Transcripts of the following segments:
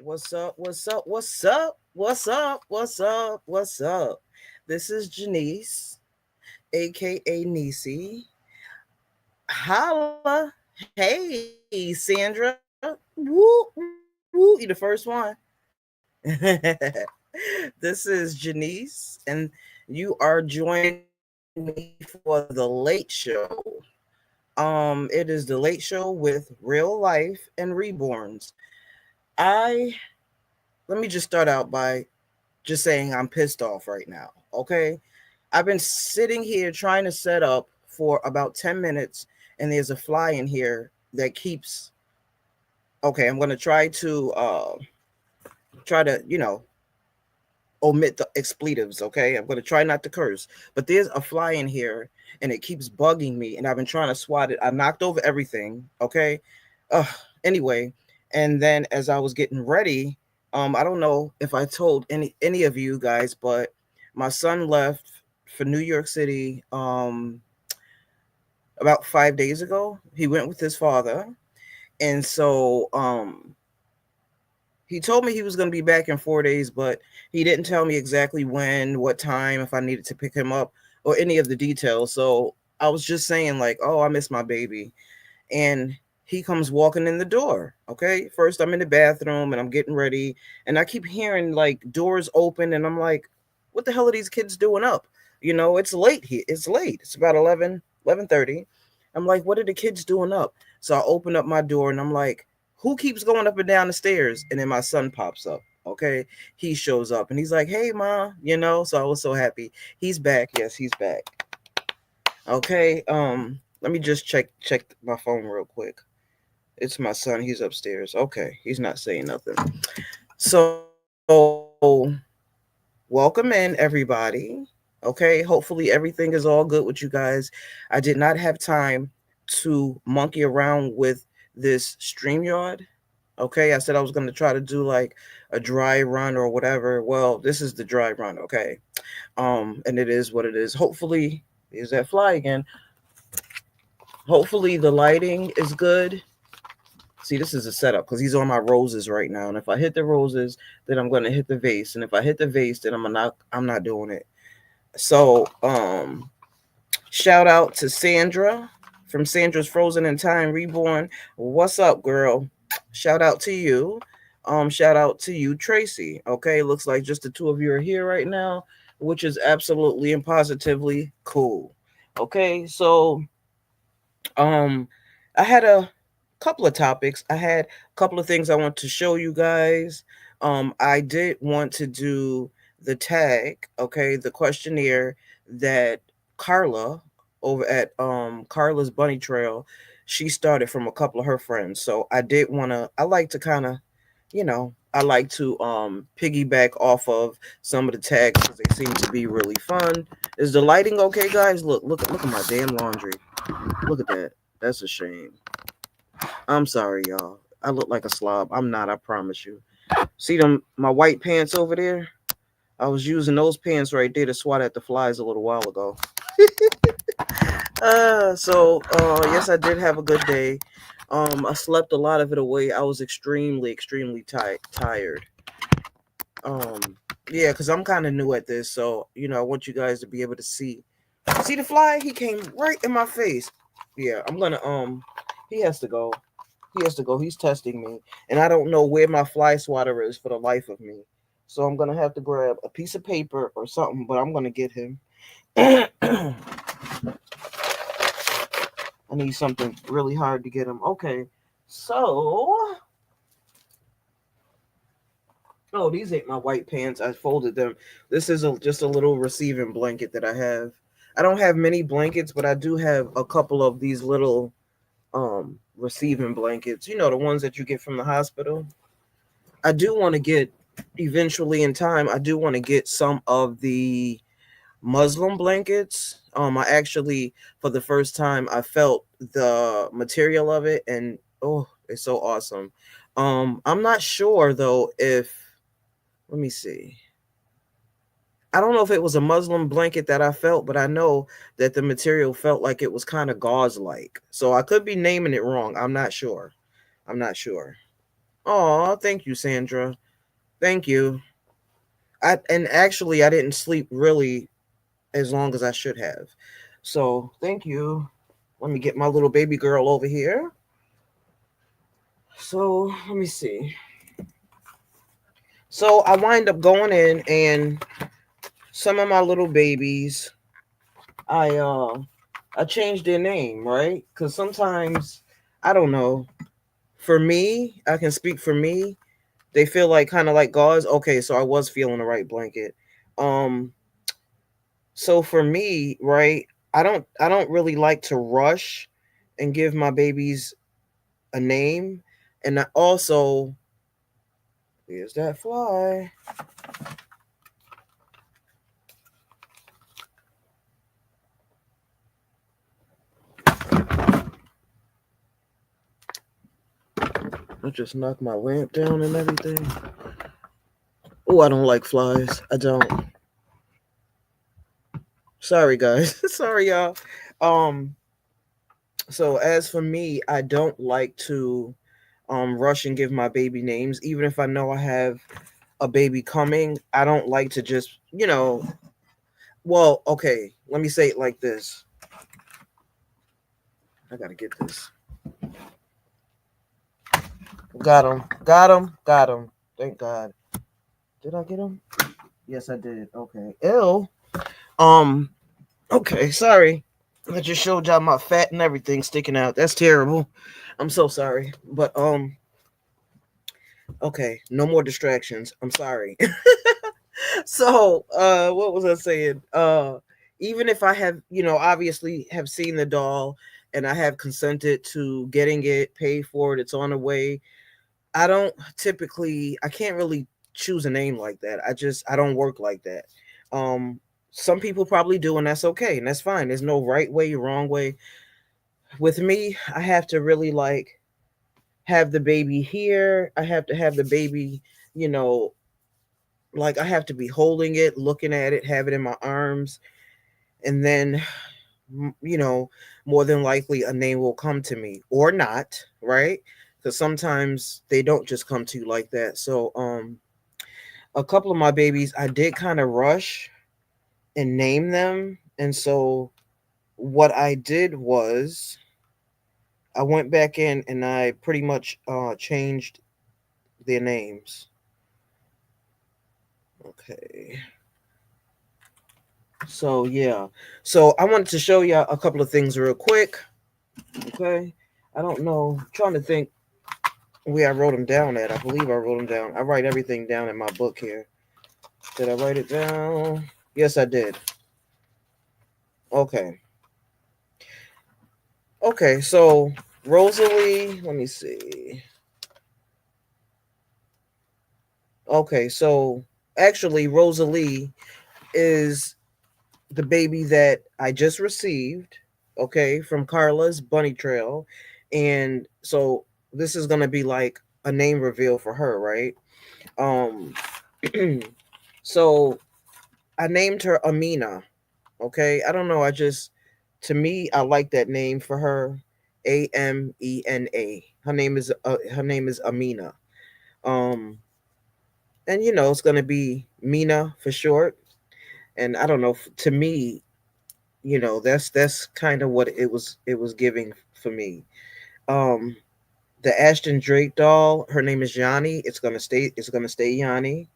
What's up? What's up? What's up? What's up? What's up? What's up? This is Janice, aka Nisi. Holla. Hey, Sandra. Woo. You the first one. This is Janice, and you are joining me for the late show. It is the late show with real life and reborns. I Let me just start out by just saying I'm pissed off right now. Okay. I've been sitting here trying to set up for about 10 minutes, and there's a fly in here that keeps. Okay, I'm going to try to omit the expletives. Okay. I'm going to try not to curse, but there's a fly in here and it keeps bugging me, and I've been trying to swat it. I knocked over everything. Okay. Uh, anyway, and then as I was getting ready, I don't know if I told any of you guys, but my son left for New York City about 5 days ago. He went with his father, and so he told me he was going to be back in 4 days, but he didn't tell me exactly when, what time, if I needed to pick him up, or any of the details. So I was just saying, like, oh, I miss my baby. And he comes walking in the door. Okay. First, I'm in the bathroom and I'm getting ready, and I keep hearing like doors open, and I'm like, what the hell are these kids doing up? It's late here. It's late. It's about 11:30. I'm like, what are the kids doing up? So I open up my door and I'm like, who keeps going up and down the stairs? And then my son pops up. Okay. He shows up and he's like, hey, Ma. So I was so happy. He's back. Yes, he's back. Okay. Let me just check my phone real quick. It's my son. He's upstairs. Okay. He's not saying nothing. So, welcome in, everybody. Okay. Hopefully, everything is all good with you guys. I did not have time to monkey around with this StreamYard. Okay. I said I was going to try to do like a dry run or whatever. Well, this is the dry run. Okay. And it is what it is. Hopefully, there's that fly again. Hopefully, the lighting is good. See, this is a setup because he's on my roses right now, and if I hit the roses, then I'm going to hit the vase, and if I hit the vase, then I'm not doing it. So, shout out to Sandra from Sandra's Frozen in Time Reborn. What's up, girl? Shout out to you. Shout out to you, Tracy. Okay, looks like just the two of you are here right now, which is absolutely and positively cool. Okay, so um, I had a couple of topics. I had a couple of things I want to show you guys. I did want to do the tag, okay, the questionnaire that Carla over at Carla's Bunny Trail, she started from a couple of her friends. So I like to kind of, I like to piggyback off of some of the tags because they seem to be really fun. Is the lighting okay, guys? Look at my damn laundry. Look at that. That's a shame. I'm sorry, y'all. I look like a slob. I'm not, I promise you. See them my white pants over there? I was using those pants right there to swat at the flies a little while ago. Yes, I did have a good day. I slept a lot of it away. I was extremely tired. Um, yeah, because I'm kind of new at this, so I want you guys to be able to see. See the fly? He came right in my face. Yeah, I'm gonna he has to go. He has to go. He's testing me, and I don't know where my fly swatter is for the life of me. So I'm gonna have to grab a piece of paper or something, but I'm gonna get him. I need something really hard to get him. Okay, so these ain't my white pants. I folded them. This is just a little receiving blanket that I have. I don't have many blankets, but I do have a couple of these little receiving blankets. The ones that you get from the hospital. I do want to get eventually in time. I do want to get some of the Muslim blankets. I actually, for the first time, I felt the material of it, and oh, it's so awesome. I'm not sure though if let me see. I don't know if it was a Muslim blanket that I felt, but I know that the material felt like it was kind of gauze like. So I could be naming it wrong. I'm not sure. I'm not sure. Oh, thank you, Sandra. Thank you. I didn't sleep really as long as I should have. So thank you. Let me get my little baby girl over here. So let me see. So I wind up going in, and some of my little babies, I uh I changed their name, right? Because sometimes I don't know. For me, I can speak for me. They feel like kind of like gauze. Okay, so I was feeling the right blanket. Um, so for me, right, I don't really like to rush and give my babies a name. And I also, here's that fly. I just knocked my lamp down and everything. Oh, I don't like flies. I don't. Sorry guys. Sorry y'all. Um so as for me, I don't like to rush and give my baby names even if I know I have a baby coming. I don't like to just, well, okay, let me say it like this. I got to get this. Got him. Got him. Got him. Thank God. Did I get him? Yes, I did. Okay. Ew. Um okay, sorry. I just showed y'all my fat and everything sticking out. That's terrible. I'm so sorry. But okay, no more distractions. I'm sorry. So, what was I saying? Even if I have, obviously have seen the doll and I have consented to getting it, pay for it, it's on the way. I can't really choose a name like that. I don't work like that. Um, some people probably do, and that's okay, and that's fine. There's no right way, wrong way. With me, I have to really like have the baby here. I have to have the baby, you know, like I have to be holding it, looking at it, have it in my arms, and then you know, more than likely a name will come to me or not, right? Because sometimes they don't just come to you like that. So, a couple of my babies, I did kind of rush and name them, and so what I did was I went back in and I pretty much changed their names. Okay. So yeah. So I wanted to show you a couple of things real quick. Okay. I don't know. I'm trying to think where I wrote them down at. I believe I wrote them down. I write everything down in my book here. Did I write it down? Yes, I did. Okay. Okay. So Rosalie, let me see. Okay. So actually, Rosalie is the baby that I just received, okay, from Carla's Bunny Trail. And so this is going to be like a name reveal for her, right? Um so I named her Amina, okay? I don't know, to me I like that name for her. Amena. Her name is Amina. Um and it's going to be Mina for short. And I don't know, to me, that's kind of what it was giving for me. um the Ashton Drake doll, her name is Yanni. It's gonna stay Yanni.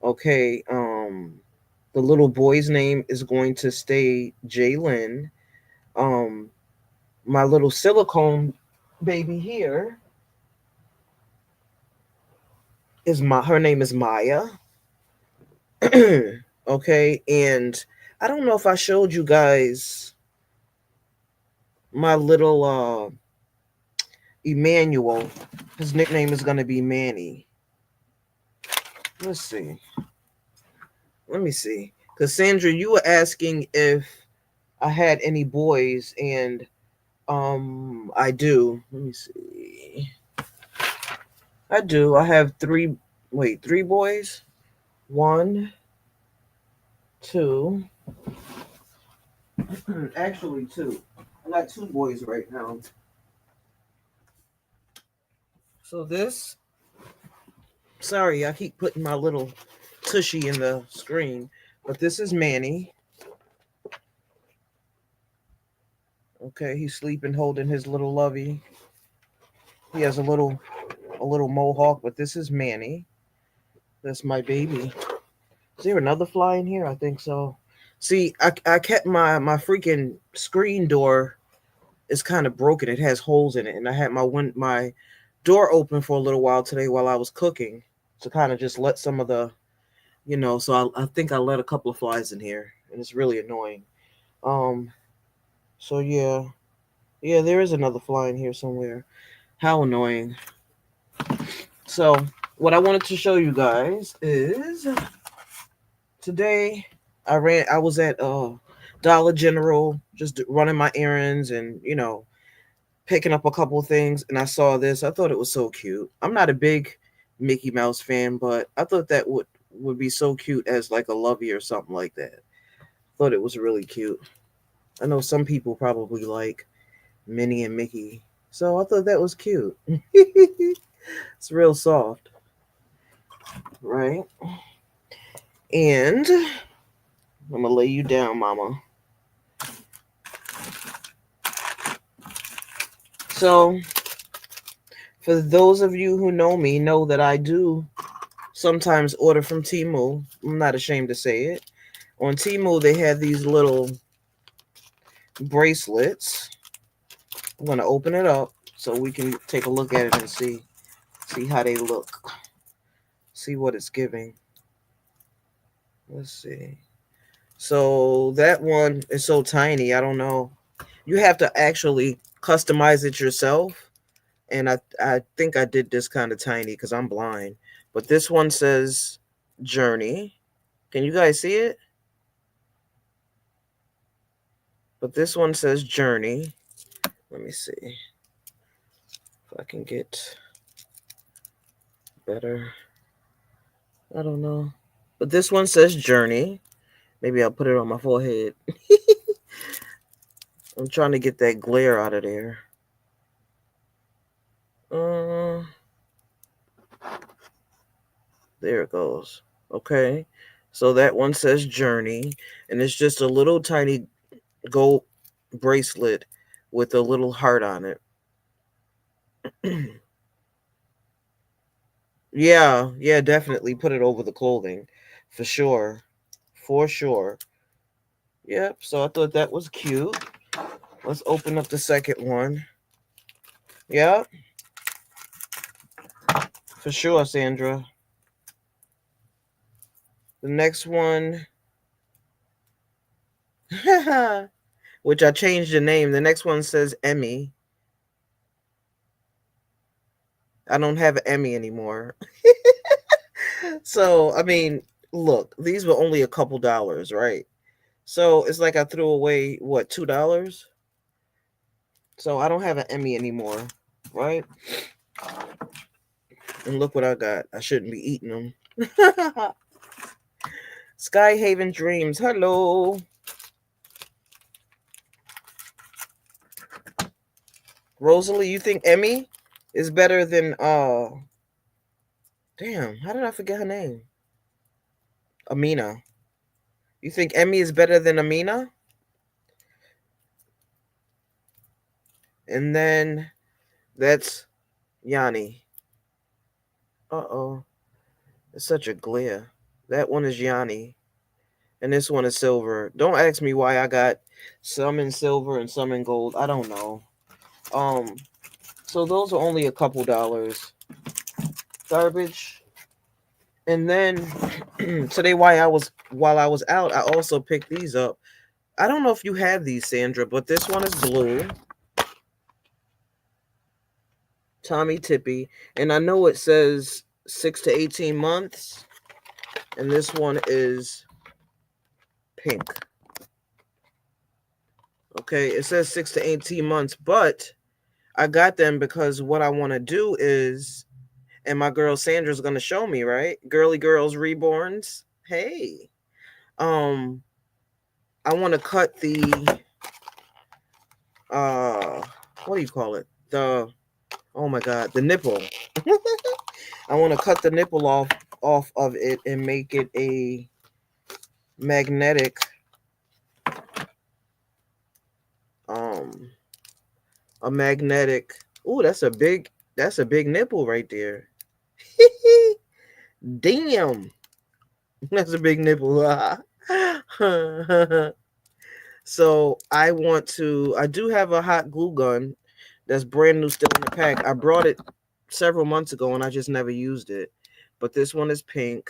Okay. The little boy's name is going to stay Jalen. um my little silicone baby here is my her name is Maya. Okay. And I don't know if I showed you guys my little Emmanuel. His nickname is gonna be Manny. Let's see. Let me see. Cassandra, you were asking if I had any boys, and I do. Let me see. I do. I have three boys. One, two, actually two. I got two boys right now. So this Sorry, I keep putting my little tushy in the screen. But this is Manny. Okay, he's sleeping, holding his little lovey. He has a little mohawk, but this is Manny. That's my baby. Is there another fly in here? I think so. See, I kept my freaking screen door is kind of broken. It has holes in it, and I had my door open for a little while today while I was cooking to kind of just let some of the, So I think I let a couple of flies in here, and it's really annoying. Um, so yeah, there is another fly in here somewhere. How annoying. So what I wanted to show you guys is today I was at Dollar General just running my errands and picking up a couple of things, and I saw this. I thought it was so cute. I'm not a big Mickey Mouse fan, but I thought that would be so cute as like a lovey or something like that. Thought it was really cute. I know some people probably like Minnie and Mickey, so I thought that was cute. It's real soft, right? And I'm gonna lay you down, Mama. So, for those of you who know me, know that I do sometimes order from Temu. I'm not ashamed to say it. On Temu, they have these little bracelets. I'm gonna open it up so we can take a look at it and see how they look. See what it's giving. Let's see. So that one is so tiny. I don't know. You have to actually customize it yourself. And I think I did this kind of tiny because I'm blind. But this one says Journey. Can you guys see it? But this one says Journey. Let me see if I can get better. I don't know. But this one says Journey. Maybe I'll put it on my forehead. I'm trying to get that glare out of there. There it goes. Okay. So that one says Journey. And it's just a little tiny gold bracelet with a little heart on it. Yeah, definitely put it over the clothing. For sure. For sure. Yep, so I thought that was cute. Let's open up the second one. Yep. For sure, Sandra. The next one, which I changed the name. The next one says Emmy. I don't have Emmy anymore. So, I mean, look, these were only a couple dollars, right? So it's like I threw away, what, $2? So I don't have an Emmy anymore, right? And look what I got. I shouldn't be eating them. Sky Haven Dreams. Hello. Rosalie, you think Emmy is better than damn, how did I forget her name? Amina. You think Emmy is better than Amina? And then that's Yanni. Uh-oh. It's such a glare. That one is Yanni. And this one is silver. Don't ask me why I got some in silver and some in gold. I don't know. So those are only a couple dollars. Garbage. And then today while I was out, I also picked these up. I don't know if you have these, Sandra, but this one is blue. Tommy Tippy. And I know it says 6 to 18 months. And this one is pink. Okay, it says 6 to 18 months, but I got them because what I want to do is, and my girl Sandra's going to show me, right? Girly Girls Reborns. Hey. I want to cut the what do you call it? Oh my god, the nipple. I want to cut the nipple off of it and make it magnetic um a magnetic. Ooh, that's a big nipple right there. Damn. That's a big nipple. So I do have a hot glue gun that's brand new, still in the pack. I brought it several months ago and I just never used it. But this one is pink.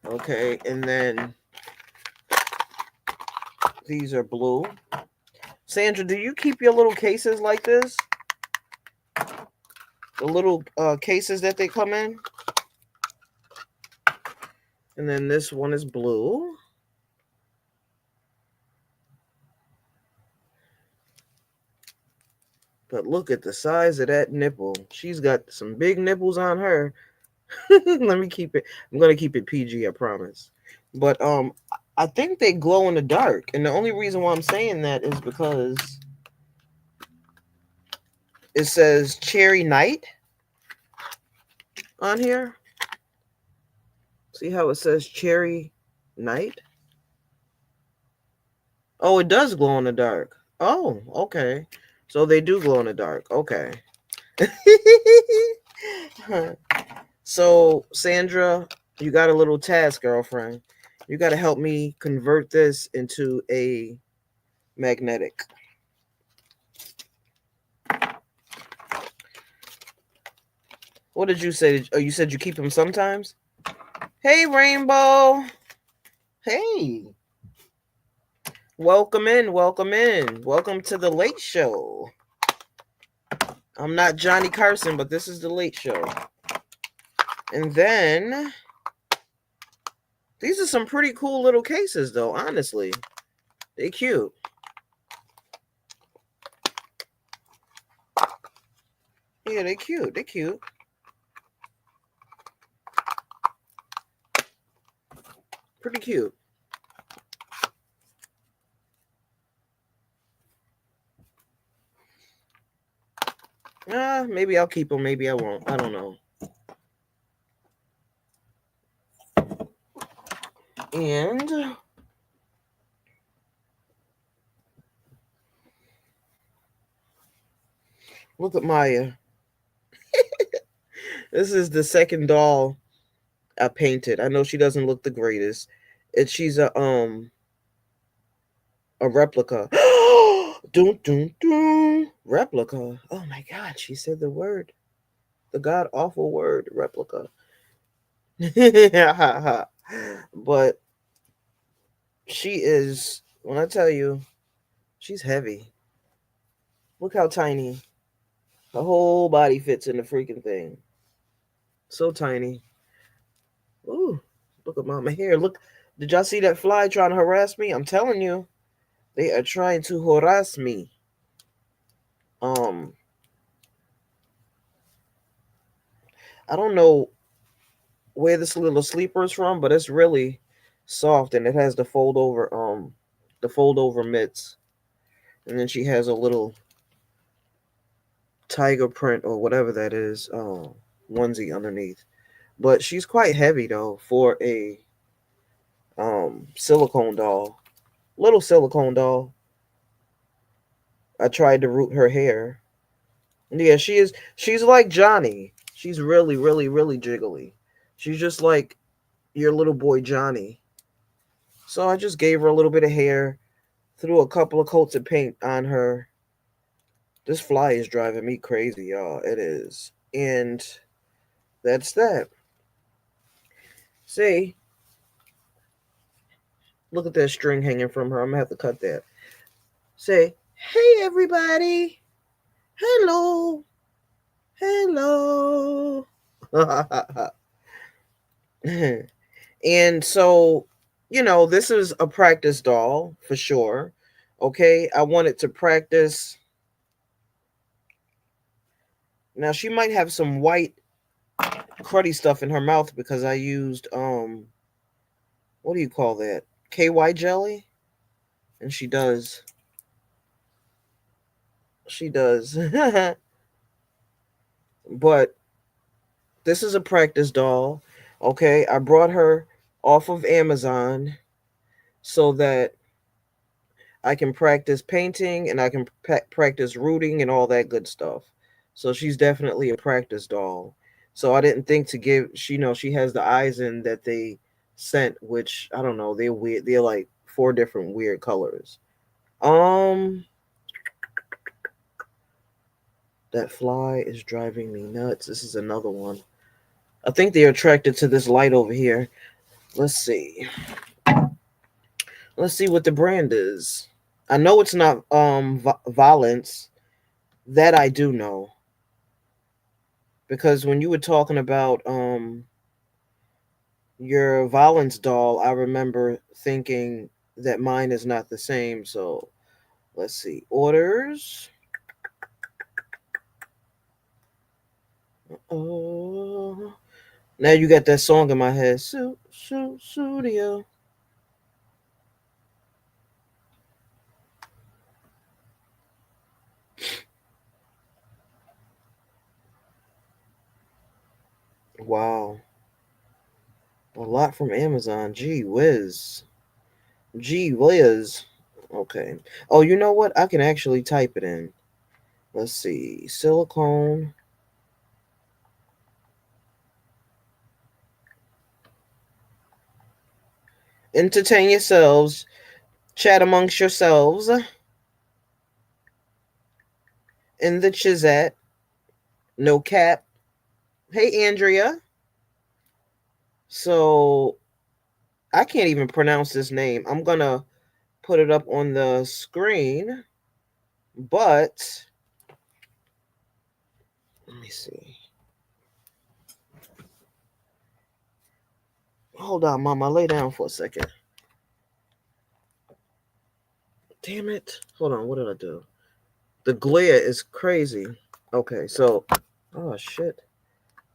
Okay, and then these are blue. Sandra, do you keep your little cases like this? The little cases that they come in? And then this one is blue. But look at the size of that nipple. She's got some big nipples on her. Let me keep it. I'm gonna keep it PG, I promise. But I think they glow in the dark, and the only reason why I'm saying that is because it says Cherry Night on here. See how it says Cherry Night? Oh, it does glow in the dark. Oh, okay. So they do glow in the dark. Okay. So, Sandra, you got a little task, girlfriend. You got to help me convert this into a magnetic. What did you say? Oh, you said you keep them sometimes? Hey, Rainbow. Hey. Welcome in. Welcome in. Welcome to the Late Show. I'm not Johnny Carson, but this is the Late Show. And then these are some pretty cool little cases, though, honestly. They cute. Yeah, they cute. They cute. Pretty cute. Maybe I'll keep them. Maybe I won't. I don't know. And look at Maya. This is the second doll I painted. I know she doesn't look the greatest. She's a replica. Doom doom doom. Replica. Oh my god, she said the word. The god awful word, replica. But she is, when I tell you, she's heavy. Look how tiny. Her whole body fits in the freaking thing. So tiny. Ooh, look at mama hair. Look, did y'all see that fly trying to harass me? I'm telling you, they are trying to harass me. I don't know where this little sleeper is from, but it's really soft and it has the fold over mitts. And then she has a little tiger print or whatever that is, onesie underneath. But she's quite heavy though for a silicone doll. Little silicone doll. I tried to root her hair. Yeah, she's like Johnny. She's really, really, really jiggly. She's just like your little boy Johnny. So I just gave her a little bit of hair, threw a couple of coats of paint on her. This fly is driving me crazy, y'all. It is. And that's that. See, look at that string hanging from her. I'm gonna have to cut that. Say, hey everybody. Hello. Hello. And so, this is a practice doll for sure. Okay, I wanted to practice. Now she might have some white cruddy stuff in her mouth because I used what do you call that? KY jelly? And she does. She does. But this is a practice doll. Okay, I brought her off of Amazon so that I can practice painting and I can practice rooting and all that good stuff. So she's definitely a practice doll. So I didn't think to give she she has the eyes in that they sent, which I don't know, they're weird. They're like four different weird colors. Um that fly is driving me nuts. This is another one. I think they're attracted to this light over here. Let's see. Let's see what the brand is. I know it's not Violence. That I do know. Because when you were talking about your Violence doll, I remember thinking that mine is not the same. So let's see. Orders. Oh, now you got that song in my head. Studio. Wow. A lot from Amazon. Gee whiz. Gee whiz. Okay. Oh, you know what? I can actually type it in. Let's see. Silicone. Entertain yourselves. Chat amongst yourselves in the Chizat. No cap. Hey, Andrea. So I can't even pronounce this name. I'm going to put it up on the screen. But let me see. Hold on, Mama. Lay down for a second. Damn it. Hold on. What did I do? The glare is crazy. Okay, so. Oh, shit.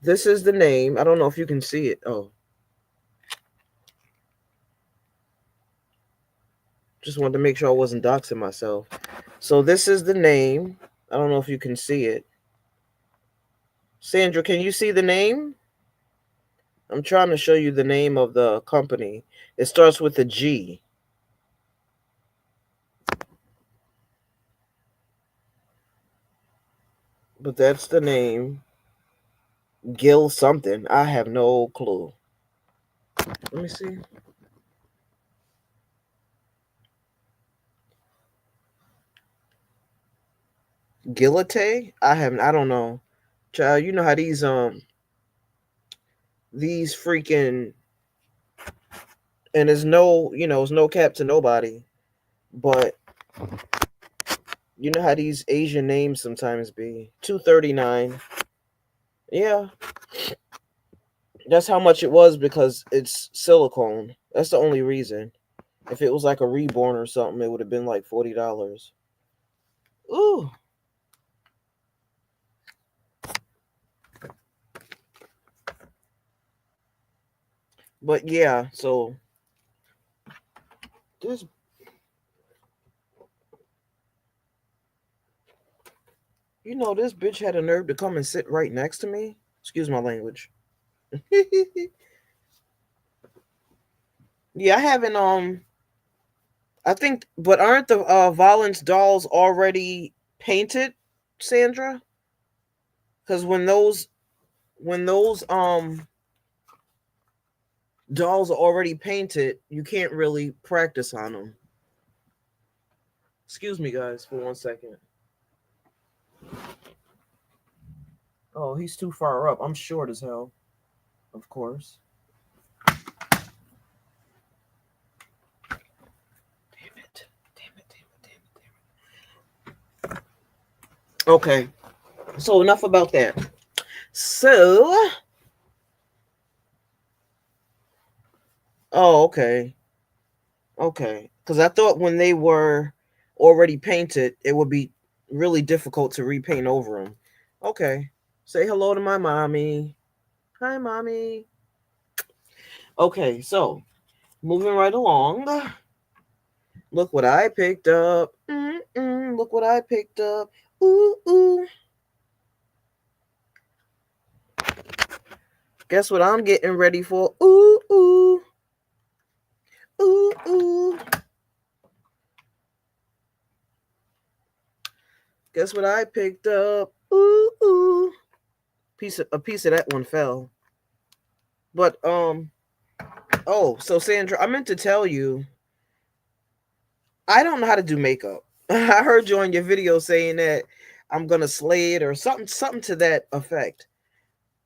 This is the name. I don't know if you can see it. Oh. Just wanted to make sure I wasn't doxing myself. So this is the name. I don't know if you can see it. Sandra, can you see the name? I'm trying to show you the name of the company. It starts with a G. But that's the name. Gil something. I have no clue. Let me see. Gilate? I don't know. Child, you know how these freaking and there's no, it's no cap to nobody. But you know how these Asian names sometimes be. 239. Yeah. That's how much it was because it's silicone. That's the only reason. If it was like a reborn or something, it would have been like $40. Ooh. But yeah, so this this bitch had a nerve to come and sit right next to me. Excuse my language. Yeah, I haven't I think but aren't the Violence dolls already painted, Sandra? Cuz when those dolls are already painted, you can't really practice on them. Excuse me, guys, for 1 second. Oh, he's too far up. I'm short as hell, of course. Damn it. Damn it, damn it, damn it, damn it. Okay, so enough about that. So, oh, okay. Okay. Because I thought when they were already painted, it would be really difficult to repaint over them. Okay. Say hello to my mommy. Hi, mommy. Okay, so moving right along. Look what I picked up. Look what I picked up. Ooh, ooh. Guess what I'm getting ready for? Ooh, ooh. Ooh, ooh. Guess what I picked up? Ooh, ooh. A piece of that one fell. But oh, so Sandra, I meant to tell you, I don't know how to do makeup. I heard you on your video saying that I'm gonna slay it or something to that effect.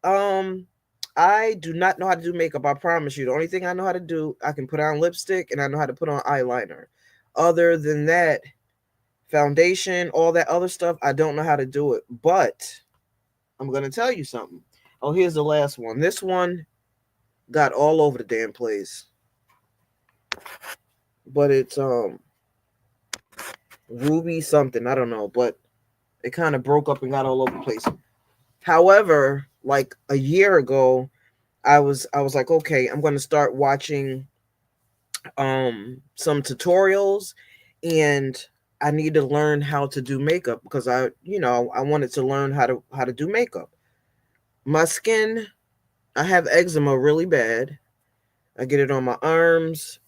Um, I do not know how to do makeup. I promise you. The only thing I know how to do, I can put on lipstick and I know how to put on eyeliner. Other than that, foundation, all that other stuff, I don't know how to do it. But I'm gonna tell you something. Oh, here's the last one. This one got all over the damn place. But it's ruby something. I don't know, but it kind of broke up and got all over the place. However, like a year ago, I was like, okay, I'm gonna start watching some tutorials, and I need to learn how to do makeup because I wanted to learn how to do makeup. My skin, I have eczema really bad. I get it on my arms.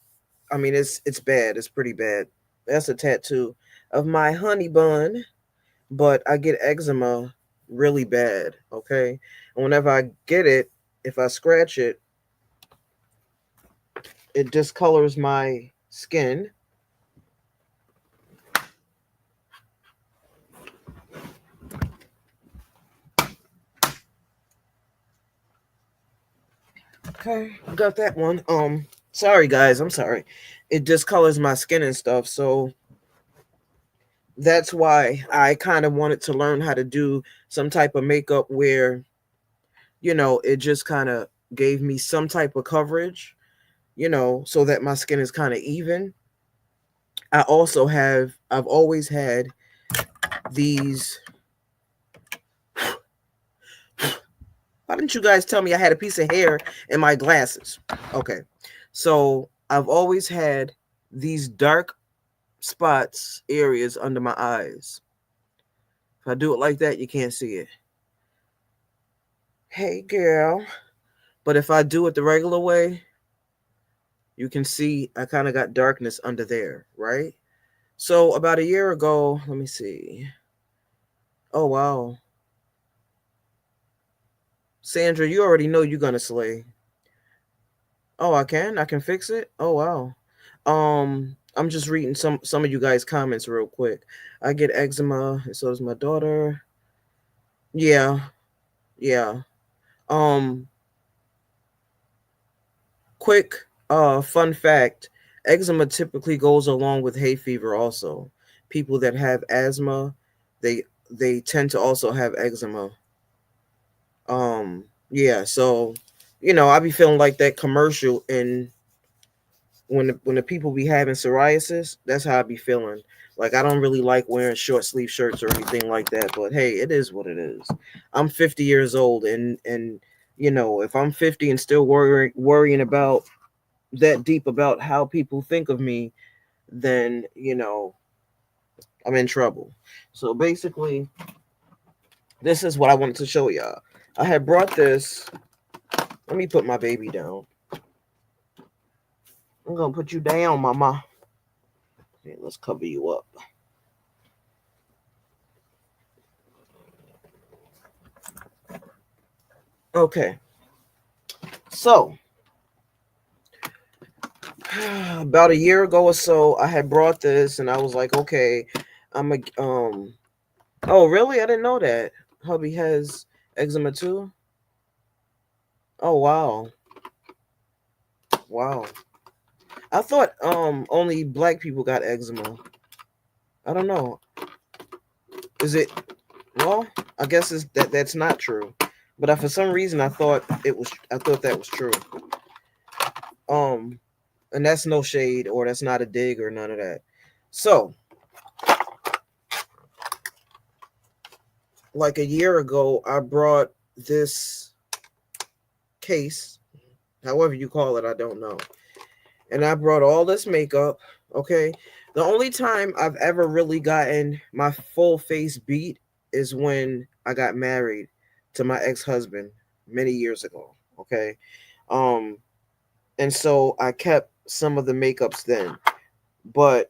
I mean, it's bad. It's pretty bad. That's a tattoo of my honey bun, but I get eczema really bad. Okay, and whenever I get it, if I scratch it, it discolors my skin. Okay, got that one. Sorry guys, I'm sorry. It discolors my skin and stuff, so that's why I kind of wanted to learn how to do some type of makeup where, it just kind of gave me some type of coverage, so that my skin is kind of even. I've always had these. Why didn't you guys tell me I had a piece of hair in my glasses? Okay. So I've always had these dark spots, areas under my eyes. If I do it like that, you can't see it. Hey, girl. But if I do it the regular way, you can see I kind of got darkness under there, right? So about a year ago, let me see. Oh, wow. Sandra, you already know you're going to slay. Oh, I can? I can fix it? Oh, wow. I'm just reading some of you guys' comments real quick. I get eczema, and so does my daughter. Yeah, yeah. Um, quick fun fact, eczema typically goes along with hay fever also. People that have asthma, they they tend to also have eczema. Yeah, so I be feeling like that commercial in when the people be having psoriasis, that's how I be feeling. Like I don't really like wearing short sleeve shirts or anything like that, but hey, it is what it is. I'm 50 years old, and if I'm 50 and still worrying about that deep about how people think of me, then I'm in trouble. So basically, this is what I wanted to show y'all. I had brought this. Let me put my baby down. I'm gonna put you down, mama. Okay, let's cover you up. Okay, so about a year ago or so, I had brought this, and I was like, okay, I'm a Oh, really? I didn't know that. Hubby has eczema too. Oh, wow, wow. I thought only black people got eczema. I don't know. Is it? Well, I guess that's not true. But for some reason I thought it was. I thought that was true. Um, and that's no shade or that's not a dig or none of that. So, like a year ago, I brought this case, however you call it, I don't know. And I brought all this makeup. Okay. The only time I've ever really gotten my full face beat is when I got married to my ex husband many years ago. Okay. Um, and so I kept some of the makeups then. But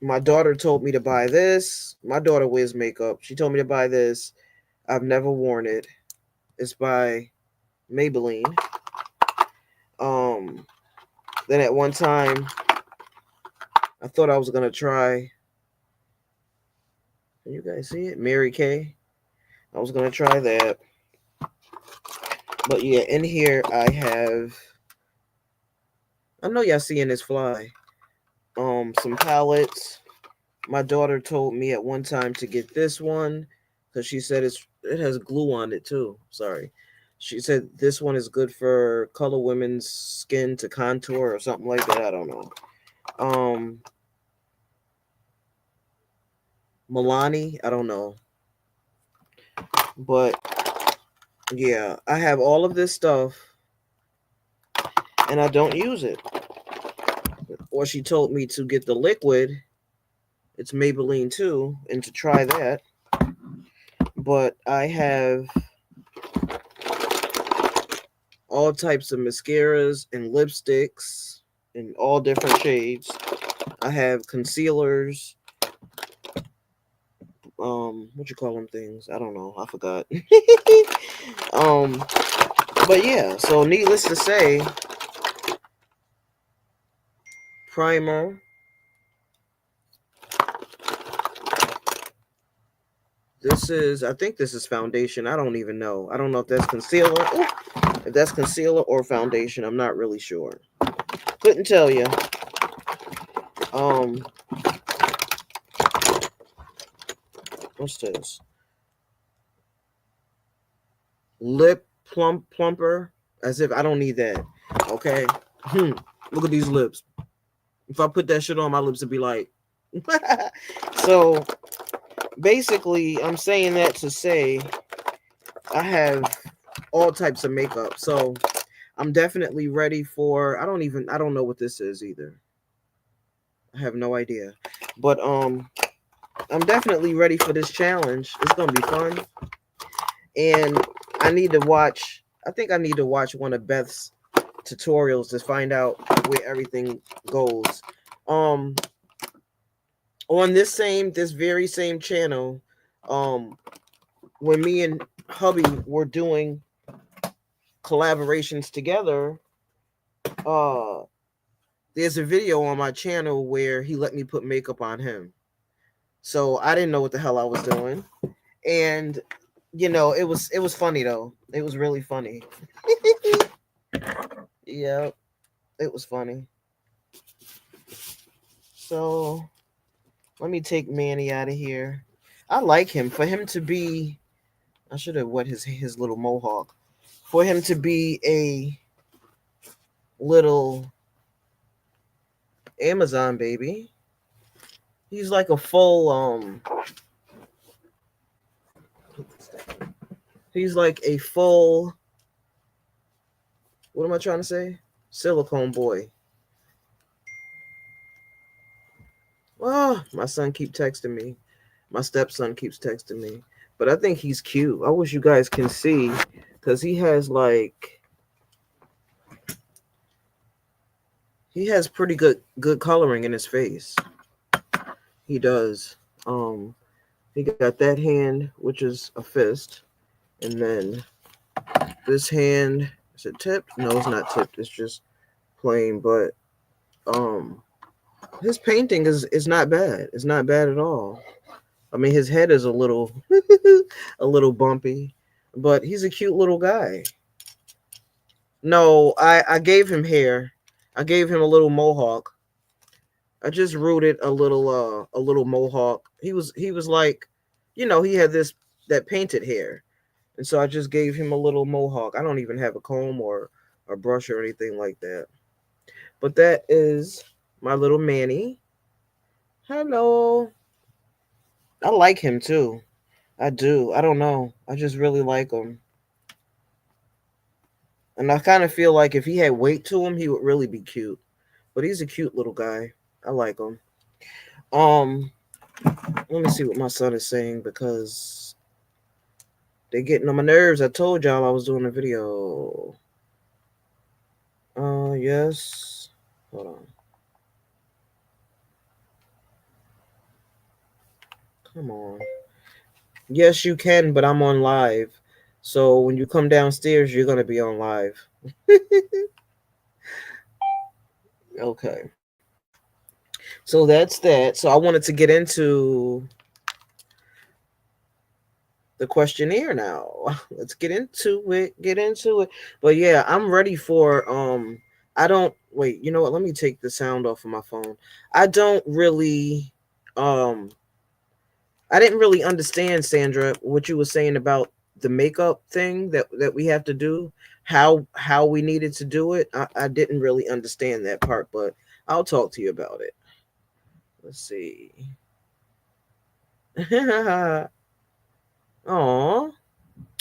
my daughter told me to buy this. My daughter wears makeup. She told me to buy this. I've never worn it. It's by Maybelline. Um, then at one time, I thought I was gonna try. Can you guys see it? Mary Kay. I was gonna try that, but yeah, in here I have. I know y'all seeing this fly. Some palettes. My daughter told me at one time to get this one because she said it has glue on it too. Sorry. She said this one is good for color women's skin to contour or something like that. I don't know. Um Milani, I don't know. But yeah, I have all of this stuff and I don't use it. Or she told me to get the liquid. It's Maybelline too, and to try that. But I have all types of mascaras and lipsticks in all different shades. I have concealers. What you call them things? I don't know. I forgot. um, but yeah. So needless to say, primer. This is. I think this is foundation. I don't even know. I don't know if that's concealer. Ooh, if that's concealer or foundation, I'm not really sure. Couldn't tell you. Um, what's this? Lip plumper. As if I don't need that. Okay. Look at these lips. If I put that shit on, my lips would be like. So basically, I'm saying that to say I have all types of makeup. So I'm definitely ready for. I don't know what this is either. I have no idea. But I'm definitely ready for this challenge. It's gonna be fun. And I need to watch. I think I need to watch one of Beth's tutorials to find out where everything goes. Um, on this very same channel, when me and hubby were doing collaborations together, uh, there's a video on my channel where he let me put makeup on him. So I didn't know what the hell I was doing, and it was funny though. It was really funny. Yeah, it was funny. So let me take Manny out of here. I like him. For him to be, I should have wet his little mohawk. For him to be a little Amazon baby, he's like a full He's like a full. What am I trying to say? Silicone boy. Oh, my son keep texting me. My stepson keeps texting me. But I think he's cute. I wish you guys can see, because he has pretty good coloring in his face. He does. He got that hand, which is a fist, and then this hand, is it tipped? No, it's not tipped. It's just plain. But um, his painting is not bad. It's not bad at all. I mean, his head is a little a little bumpy, but he's a cute little guy. No, I gave him hair. I gave him a little mohawk. I just rooted a little mohawk. He was like, he had that painted hair. And so I just gave him a little mohawk. I don't even have a comb or a brush or anything like that. But that is my little Manny. Hello. I like him too. I do. I don't know. I just really like him. And I kind of feel like if he had weight to him, he would really be cute. But he's a cute little guy. I like him. Um, let me see what my son is saying because They getting on my nerves. I told y'all I was doing a video. Yes. Hold on. Come on. Yes, you can, but I'm on live. So when you come downstairs, you're gonna be on live. Okay. So that's that. So I wanted to get into the questionnaire now. Let's get into it. Get into it. But yeah, I'm ready for I don't wait, you know what? Let me take the sound off of my phone. I don't really I didn't really understand, Sandra, what you were saying about the makeup thing that we have to do, how we needed to do it. I didn't really understand that part, but I'll talk to you about it. Let's see. Oh,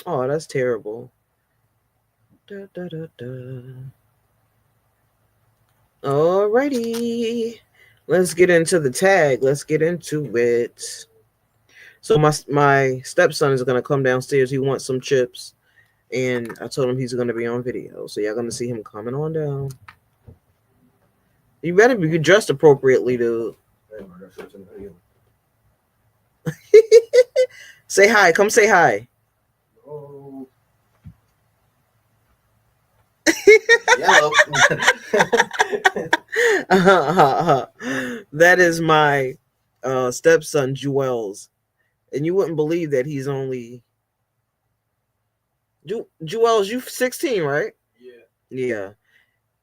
oh, that's terrible. Da, da, da, da. Alrighty. Let's get into the tag. Let's get into it. So my stepson is gonna come downstairs. He wants some chips, and I told him he's gonna be on video. So y'all gonna see him coming on down. You better be dressed appropriately to say hi. Come say hi. Oh. Yellow. That is my stepson, Jewels. And you wouldn't believe that he's only Jewels, you 16, right? Yeah. Yeah.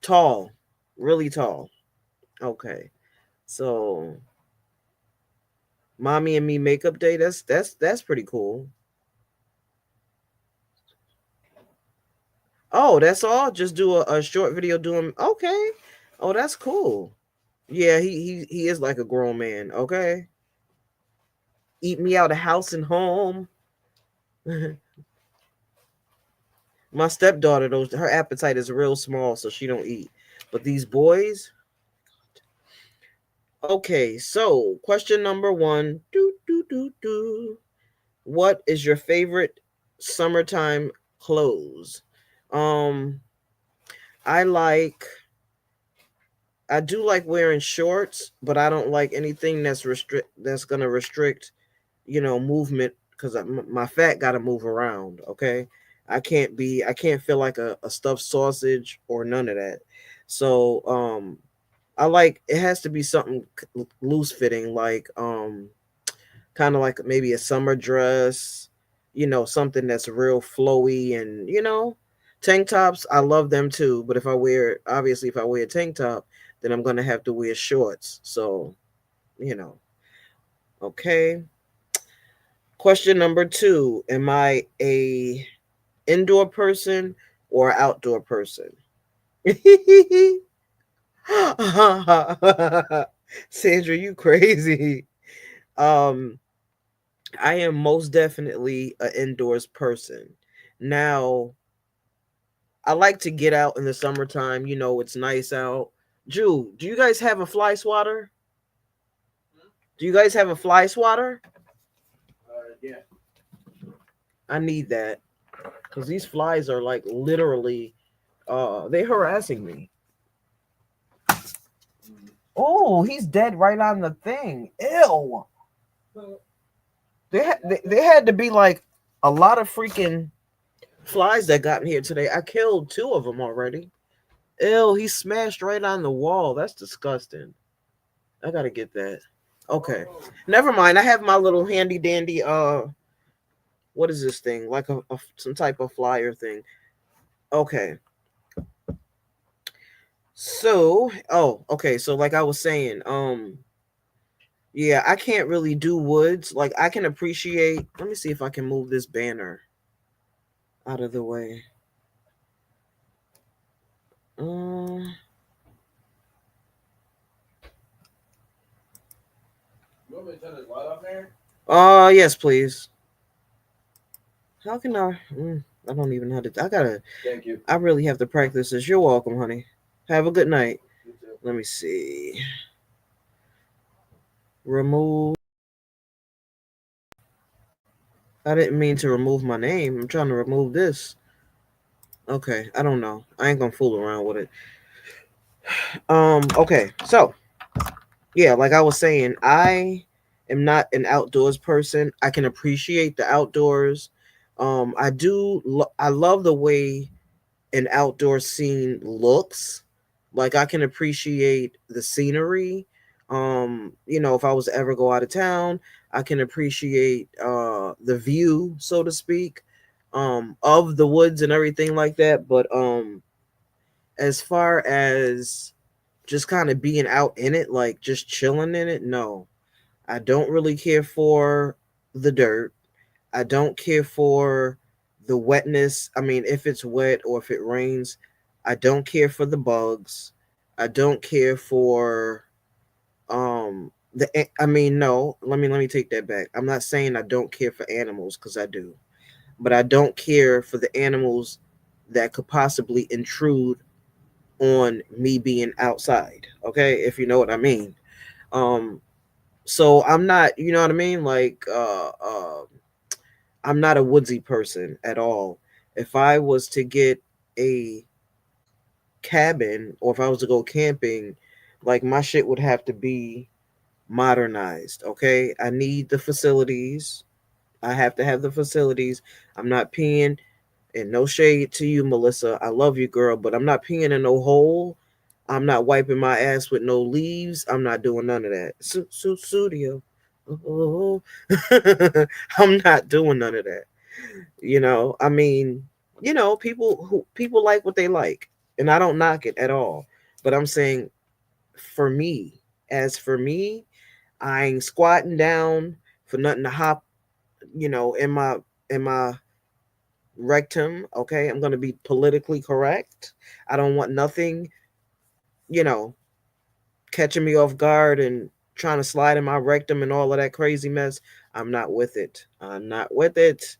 Tall. Really tall. Okay. So mommy and me makeup day, that's pretty cool. Oh, that's all? Just do a short video doing okay. Oh, that's cool. Yeah, he is like a grown man, okay? Eat me out of house and home. My stepdaughter, though, her appetite is real small, so she don't eat. But these boys, okay. So question number one: do do do do. What is your favorite summertime clothes? Um, I like. I do like wearing shorts, but I don't like anything that's gonna restrict, movement because my fat got to move around. Okay, I can't feel like a stuffed sausage or none of that. So I like it has to be something loose fitting, like kind of like maybe a summer dress, something that's real flowy and tank tops. I love them too, but if I wear a tank top, then I'm gonna have to wear shorts. So you know, okay. Question number two: am I a indoor person or outdoor person? Sandra, you crazy. Um, I am most definitely an indoors person. Now, I like to get out in the summertime. It's nice out. Drew, do you guys have a fly swatter? Do you guys have a fly swatter? Yeah. I need that because these flies are like literally, they harassing me. Oh, he's dead right on the thing. Ew. They had to be like a lot of freaking flies that got in here today. I killed two of them already. Ew, he smashed right on the wall. That's disgusting. I gotta get that. Okay. Never mind. I have my little handy dandy what is this thing? Like some type of flyer thing. Okay. So, okay. So like I was saying, yeah, I can't really do woods. Like I can appreciate. Let me see if I can move this banner out of the way. Um. You want me to turn this light off there? Yes, please. How can I? I don't even know how to. I gotta. Thank you. I really have to practice this. You're welcome, honey. Have a good night. You too. Let me see. Remove. I didn't mean to remove my name. I'm trying to remove this. Okay, I don't know. I ain't gonna fool around with it. Okay, so yeah, like I was saying, I am not an outdoors person. I can appreciate the outdoors. I love the way an outdoor scene looks. Like I can appreciate the scenery. If I was to ever go out of town, I can appreciate the view, so to speak, of the woods and everything like that. But as far as just kind of being out in it, like just chilling in it, no. I don't really care for the dirt. I don't care for the wetness. I mean, if it's wet or if it rains, I don't care for the bugs. I don't care for I mean, no, let me take that back. I'm not saying I don't care for animals cuz I do. But I don't care for the animals that could possibly intrude on me being outside, okay? If you know what I mean. Um so I'm not, you know what I mean? Like I'm not a woodsy person at all. If I was to get a cabin or if I was to go camping, like my shit would have to be modernized. Okay. I need the facilities. I have to have the facilities. I'm not peeing, and no shade to you, Melissa. I love you, girl, but I'm not peeing in no hole. I'm not wiping my ass with no leaves. I'm not doing none of that. Studio. Oh. I'm not doing none of that. I mean, people like what they like, and I don't knock it at all. But I'm saying, for me, as for me, I ain't squatting down for nothing to hop, in my rectum. Okay, I'm gonna be politically correct. I don't want nothing, you know, catching me off guard and trying to slide in my rectum and all of that crazy mess. I'm not with it. I'm not with it.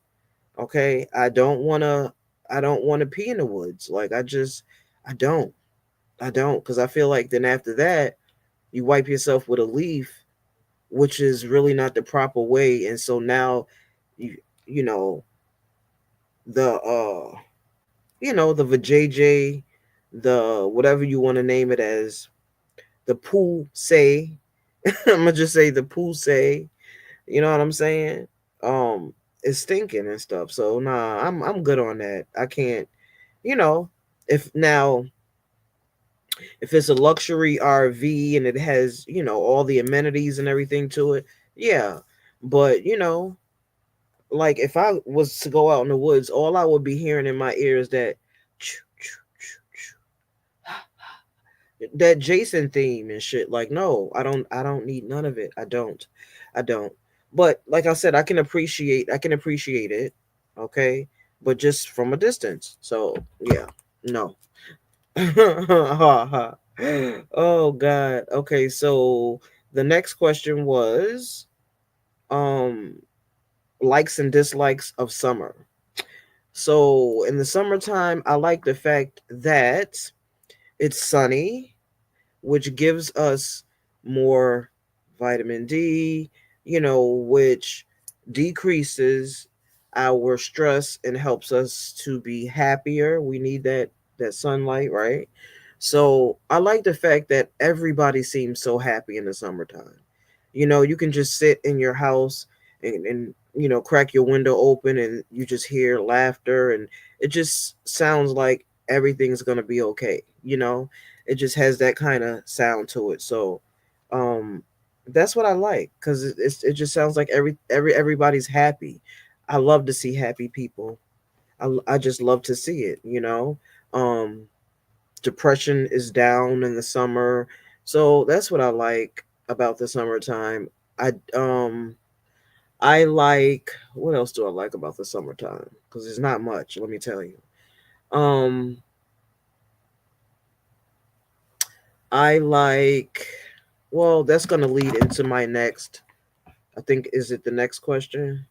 Okay, I don't want to pee in the woods. Like I don't. I don't, cuz I feel like then after that you wipe yourself with a leaf, which is really not the proper way, and so now you you know the the vajayjay, the whatever you want to name it as, the poo say. I'm gonna just say the poo say. You know what I'm saying? It's stinking and stuff. So nah, I'm good on that. I can't. You know, if now if it's a luxury RV and it has all the amenities and everything to it, yeah. But like if I was to go out in the woods, all I would be hearing in my ears that that Jason theme and shit. Like, no, I don't need none of it. I don't. But like I said, I can appreciate it, okay? But just from a distance. So yeah, no. Oh God. Okay, so the next question was um likes and dislikes of summer. So in the summertime, I like the fact that it's sunny, which gives us more vitamin D, which decreases our stress and helps us to be happier. We need that sunlight, right? So I like the fact that everybody seems so happy in the summertime. You can just sit in your house and crack your window open and you just hear laughter, and it just sounds like everything's gonna be okay. It just has that kind of sound to it. So um that's what I like, because it just sounds like everybody's happy. I love to see happy people. I just love to see it. um Depression is down in the summer. So that's what I like about the summertime. I like, what else do I like about the summertime? Because there's not much, let me tell you. um I like, well, that's gonna lead into my next, I think, is it the next question?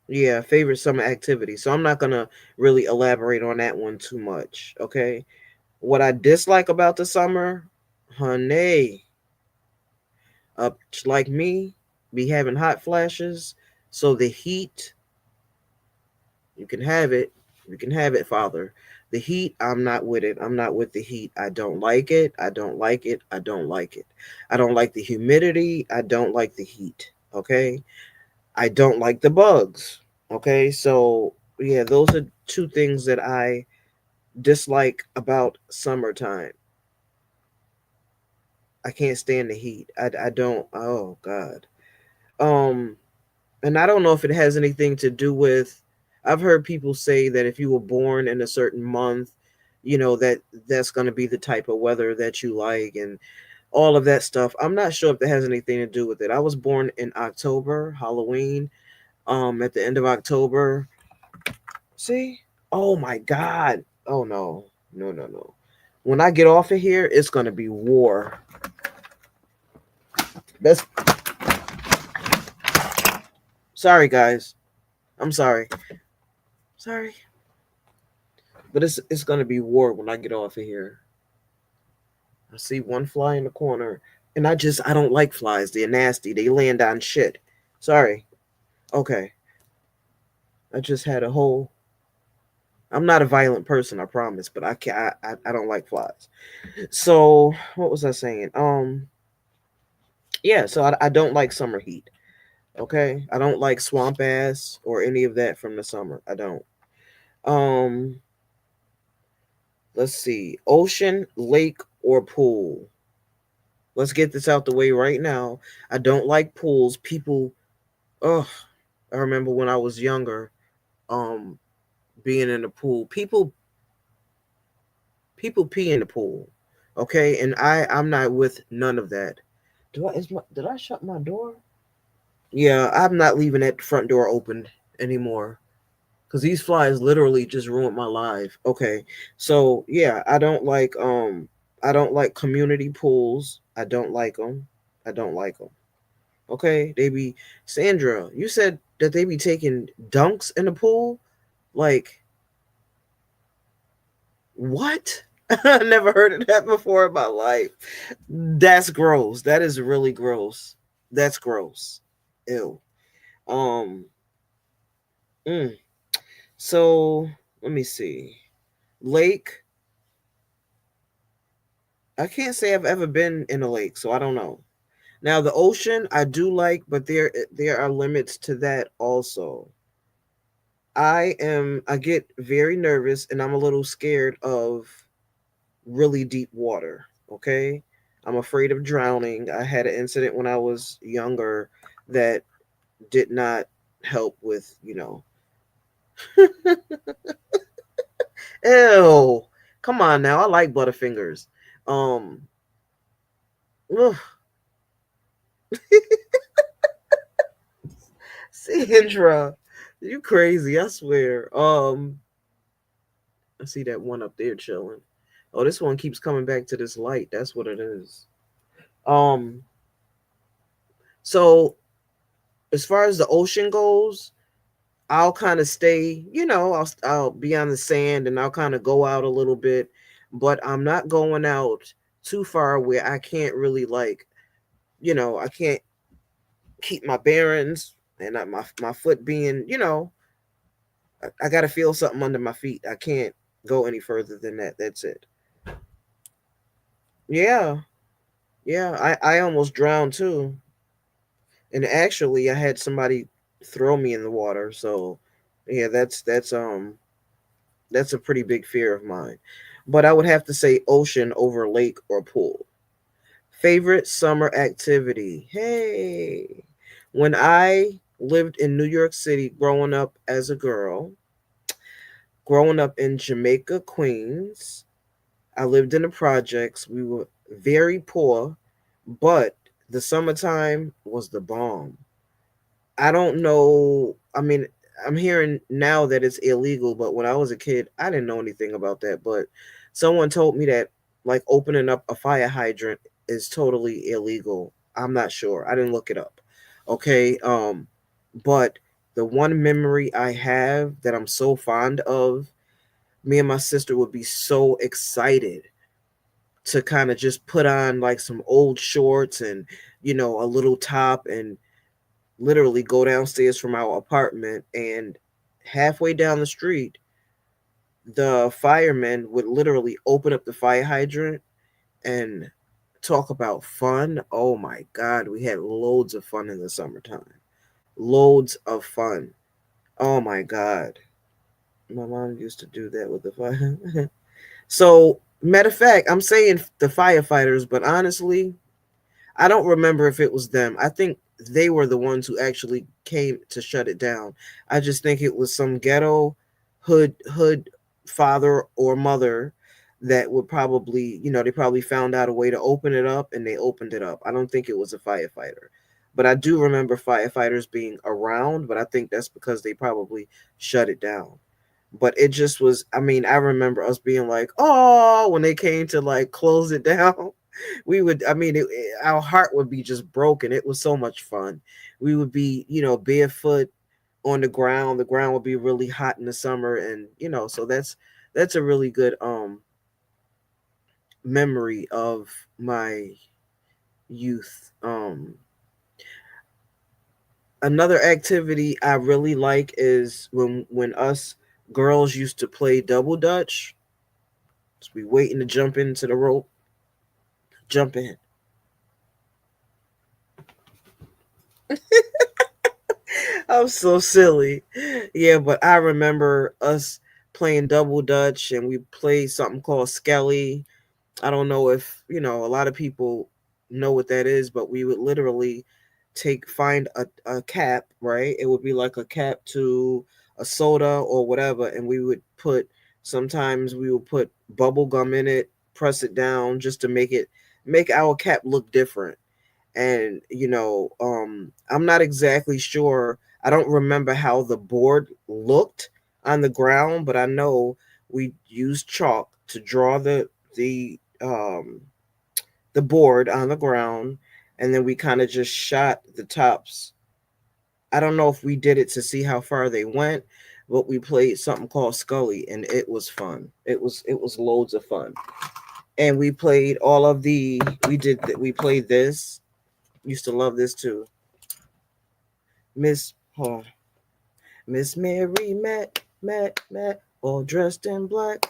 Yeah, favorite summer activity. So I'm not gonna really elaborate on that one too much. Okay. What I dislike about the summer, honey, like me, be having hot flashes. So the heat, you can have it. You can have it, Father. The heat, I'm not with it. I'm not with the heat. I don't like it. I don't like it. I don't like it. I don't like the humidity. I don't like the heat. Okay. I don't like the bugs. Okay. So, yeah, those are two things that I dislike about summertime. I can't stand the heat. I don't. Oh, God. Um, and I don't know if it has anything to do with. I've heard people say that if you were born in a certain month, that that's going to be the type of weather that you like and all of that stuff. I'm not sure if that has anything to do with it. I was born in October, Halloween, at the end of October. See? Oh my God. Oh no. No, no, no. When I get off of here, it's going to be war. That's sorry guys. I'm sorry. Sorry. But it's gonna be war when I get off of here. I see one fly in the corner, and I don't like flies. They're nasty. They land on shit. Sorry. Okay. I just had a whole. I'm not a violent person, I promise, but I can't. I don't like flies. So what was I saying? Yeah. So I don't like summer heat. Okay. I don't like swamp ass or any of that from the summer. I don't. Um. Let's see. Ocean, lake, or pool. Let's get this out the way right now. I don't like pools. People, oh, I remember when I was younger, um, being in the pool. People pee in the pool. Okay, and I'm not with none of that. Did I shut my door? Yeah, I'm not leaving that front door open anymore because these flies literally just ruined my life. Okay, so yeah, I don't like community pools. I don't like them. I don't like them. Okay, they be Sandra. You said that they be taking dunks in the pool. Like what? I never heard of that before in my life. That's gross. That is really gross. That's gross. Ew. Um. mm. So let me see. Lake. I can't say I've ever been in a lake, so I don't know. Now the ocean I do like, but there are limits to that also. I get very nervous and I'm a little scared of really deep water. Okay. I'm afraid of drowning. I had an incident when I was younger that did not help with, ew. Come on now. I like Butterfingers. Um, ugh. Sandra, you crazy, I swear. I see that one up there chilling. Oh, this one keeps coming back to this light. That's what it is. Um, so as far as the ocean goes, I'll kind of stay, I'll be on the sand and I'll kind of go out a little bit, but I'm not going out too far where I can't really I can't keep my bearings and my foot being, I got to feel something under my feet. I can't go any further than that. That's it. Yeah. Yeah, I almost drowned too. And actually I had somebody throw me in the water, so yeah, that's a pretty big fear of mine. But I would have to say ocean over lake or pool. Favorite summer activity. Hey. When I lived in New York City growing up in Jamaica, Queens, I lived in the projects. We were very poor, but the summertime was the bomb. I don't know. I mean, I'm hearing now that it's illegal, but when I was a kid, I didn't know anything about that. But someone told me that like opening up a fire hydrant is totally illegal. I'm not sure. I didn't look it up. Okay. But the one memory I have that I'm so fond of, me and my sister would be so excited to kind of just put on like some old shorts and a little top and literally go downstairs from our apartment, and halfway down the street, the firemen would literally open up the fire hydrant and talk about fun. Oh my God, we had loads of fun in the summertime. Loads of fun. Oh my God. My mom used to do that with the fire. So, matter of fact, I'm saying the firefighters, but honestly, I don't remember if it was them. I think they were the ones who actually came to shut it down. I just think it was some ghetto hood father or mother that would probably, they probably found out a way to open it up and they opened it up. I don't think it was a firefighter. But I do remember firefighters being around, but I think that's because they probably shut it down. But it just was, I mean, I remember us being like, oh, when they came to like close it down. We would, I mean, our heart would be just broken. It was so much fun. We would be, barefoot on the ground. The ground would be really hot in the summer, and so that's a really good memory of my youth. Another activity I really like is when us girls used to play double dutch. So we waiting to jump into the rope, jump in. I'm so silly. Yeah, but I remember us playing double dutch, and we played something called Skelly. I don't know if, a lot of people know what that is, but we would literally find a cap, right? It would be like a cap to a soda or whatever, and sometimes we would put bubble gum in it, press it down just to make our cap look different. And I'm not exactly sure. I don't remember how the board looked on the ground, but I know we used chalk to draw the board on the ground, and then we kind of just shot the tops. I don't know if we did it to see how far they went, but we played something called Scully, and it was fun. It was loads of fun. And we played all of the we played this. Used to love this too. Miss oh, Miss Mary Matt, all dressed in black.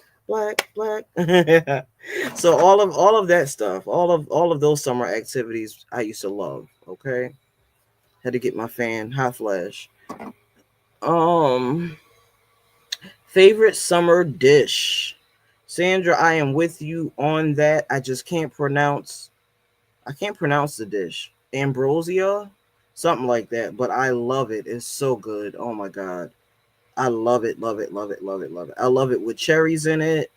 So all of that stuff, all of those summer activities I used to love. Okay, had to get my fan hot flash. Um, favorite summer dish, Sandra. I am with you on that. I just can't pronounce. I can't pronounce the dish. Ambrosia, something like that. But I love it. It's so good. Oh my god. I love it, love it, love it, love it, love it. I love it with cherries in it.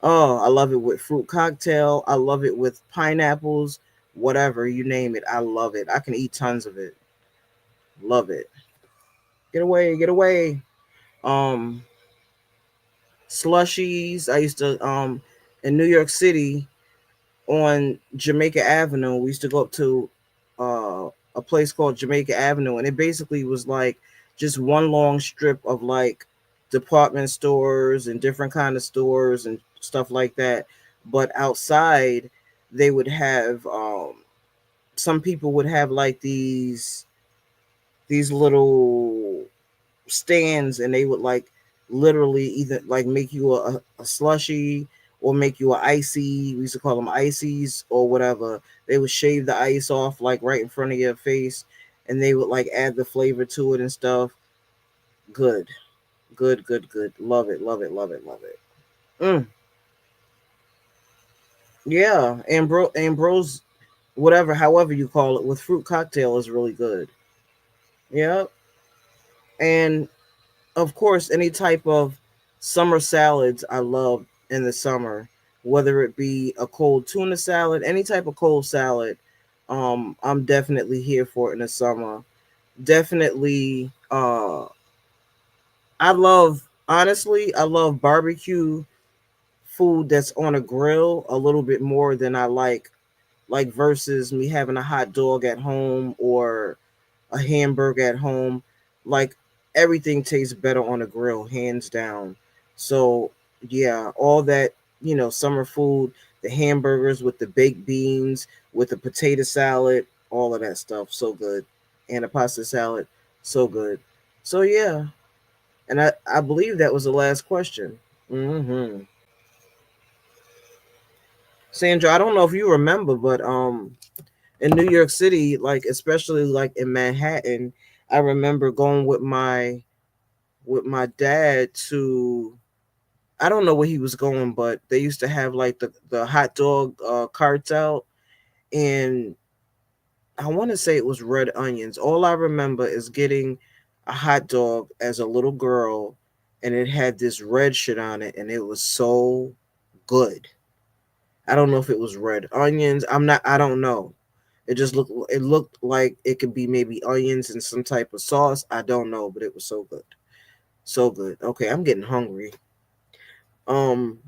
Oh, I love it with fruit cocktail. I love it with pineapples, whatever you name it. I love it. I can eat tons of it. Love it. Get away, get away. Um, Slushies. I used to in New York City on Jamaica Avenue. We used to go up to a place called Jamaica Avenue, and it basically was like just one long strip of like department stores and different kind of stores and stuff like that. But outside, they would have some people would have like these little stands, and they would like literally either like make you a slushy or make you a icy. We used to call them ices or whatever. They would shave the ice off like right in front of your face, and they would like add the flavor to it and stuff. Good, good, good, good. Love it, love it, love it, love it. Mm, yeah, Ambrose, whatever, however you call it, with fruit cocktail is really good. Yeah, and of course, any type of summer salads I love in the summer, whether it be a cold tuna salad, any type of cold salad, I'm definitely here for it in the summer. Definitely, I love barbecue food that's on a grill a little bit more than I like versus me having a hot dog at home or a hamburger at home. Like everything tastes better on a grill, hands down. So yeah, all that, summer food, the hamburgers with the baked beans, with the potato salad, all of that stuff, so good. and a pasta salad. So good. So yeah, and I believe that was the last question. Mm-hmm. Sandra, I don't know if you remember, but in New York City, like especially like in Manhattan, I remember going with my dad to, I don't know where he was going, but they used to have like the hot dog carts out, and I want to say it was Red Onions. All I remember is getting a hot dog as a little girl, and it had this red shit on it, and it was so good. I don't know if it was Red Onions. I'm not. I don't know. It just looked. It looked like it could be maybe onions and some type of sauce. I don't know, but it was so good, so good. Okay, I'm getting hungry. Um,